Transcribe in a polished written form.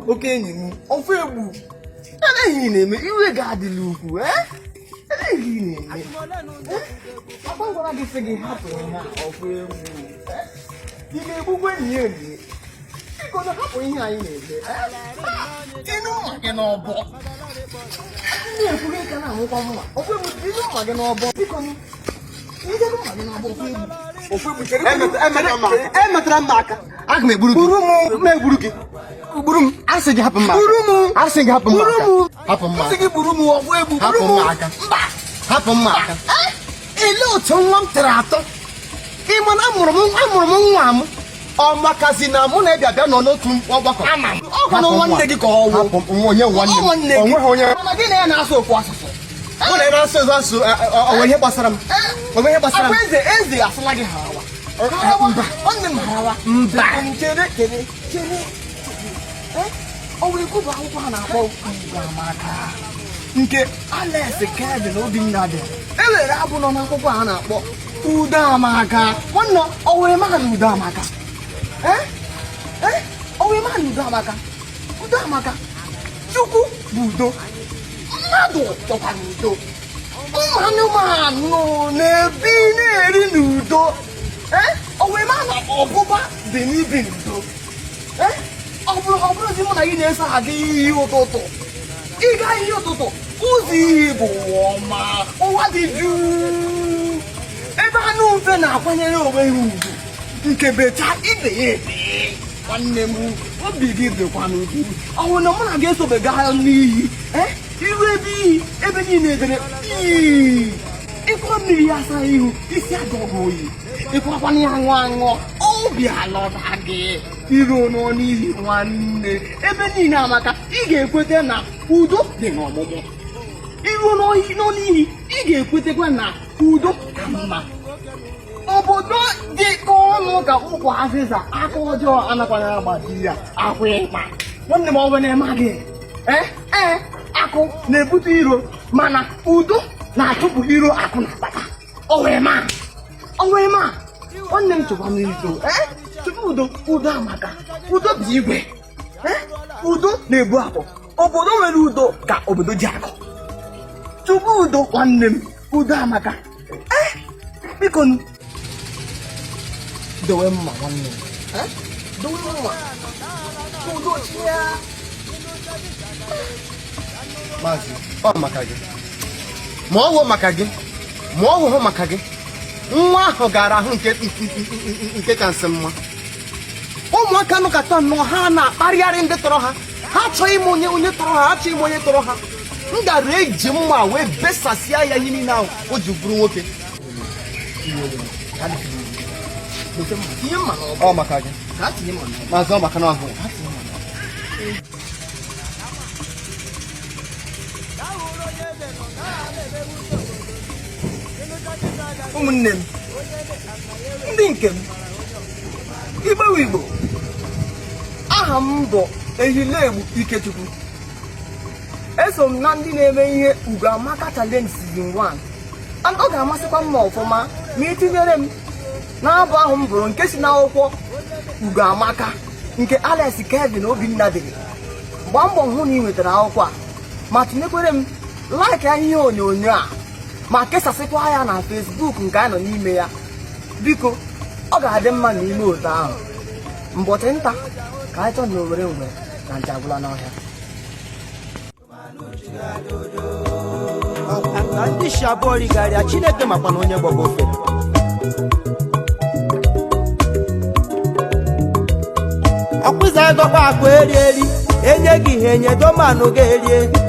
Okay, you offer you. And I got the look, eh? I'm going to figure happen now. Offer you. You may be when you need. Because I'm going here. You know, I can all walk. You can all walk. Offer you, I can all walk. Agme burumu me buruki burum asigi happen ma asigi burumu ogwebu happen ma ele otu nwam trato imana amurumu nwam o makazi na mu na bia no n'otu ogbako o kono nwanne gi ko owo onye nwanne onwe mana gi na na-asụ okwu asụsụ o na na-asụ o ihe gbasara m eze asụla gị hawa onye marawa mba chere o wee kwuba akwụkwọ ha na-akpọ Udoamaka nke Alex Kevin Obinna dị ewere abụ nọ n'akwụkwọ ha na-akpọ Udoamaka nwanne o wee maka na Udoamaka o wee maka na Udoamaka Chukwu bụ udo mmadụ chọkwara udo anụmanụ na-ebi na-eri n'udo o wee ma na ọbụba dị n'ibi n'udo ọ bụrụ dị mụ na gị na-eso aga iyi ụtụtụ ịga iyi ụtụtụ ụzọ iyi bụ ọma ụwa dị jụụ ebe anụ mfe na-akwanyere onwe ha ugwu nke becha ibe ya ebe nwanne m obi gị dịkwa n'udu ọwụ na mụ na gị esobega ha n'iyi iru ebe iyi ebe niile edere ịkwa mmiri ya asa ihu isi adọgụ oyi ịkwakwana ya aṅụ obi alọta gị iru n'ihi nwanne ebe niile amaka ị ga-ekwete na udo dị n'ọmụmụ iru n'ihi ị ga-ekwetekwa na udo ka mma obodo dị ka ọnụ ka ụkwụ azịza aka ọjọọ anakwara agbaji ya akwa ịkpa nwanne m ọbụ na-eme gị akụ na-ebute iro mana udo na-achụpụ iro akụ na akpata o wee ma nwanne m chụkwa n'udo tupu Udoamaka udo bụ igwe udo na-ebu akụ obodo nwere udo ka obodo ji akụ tupu udo nwanne m Udoamaka biko dowe mma nwanne m dowe mma udo chia maazị ọ maka gị ma ọ wụ maka gị ma ọ wụhụ maka gị nwa ahụ gara ahụ nke ka nsị mma ụmụaka nụkata nnọọ ha na-akparịgharị ndị tọrọ ha achọghị m onye tọrọ ha achọghị m onye tọrọ ha m gara eji mma wee besasịa ya ihe niile ahụ o ji bụrụ nwoke ọ maka gị maazị ọ maka na ahụ ụmụnne m ndị nke m Igbo Igbo aha m bụ Ehilegbu Ikechukwu eso m na ndị na-eme ihe Udoamaka Challenge Season 1 and ọ ga-amasịkwa m ọfụma ma itinyere m n'abụ ahụ m bụrụ nke si n'akwụkwọ Udoamaka nke Alex Kevin Obinna dere gbaa mbọ hụ na ị nwetara akwụkwọ a ma tinyekwere m like ya ihe onyonyo a ma kesasịkwa ya na Facebook nke a nọ n'ime ya biko ọ ga-adị mma n'ime otu ahụ mbọchị nta ka anyị chọ na Owerri mgbe na Njagwụla n'ọhịa na ndị isi abụọ righarịa Chineke makwa na onye gbọgbọ ofere ọkpụza ịdọkwa akụ eri enye gị ihe enye domanụ ga-erie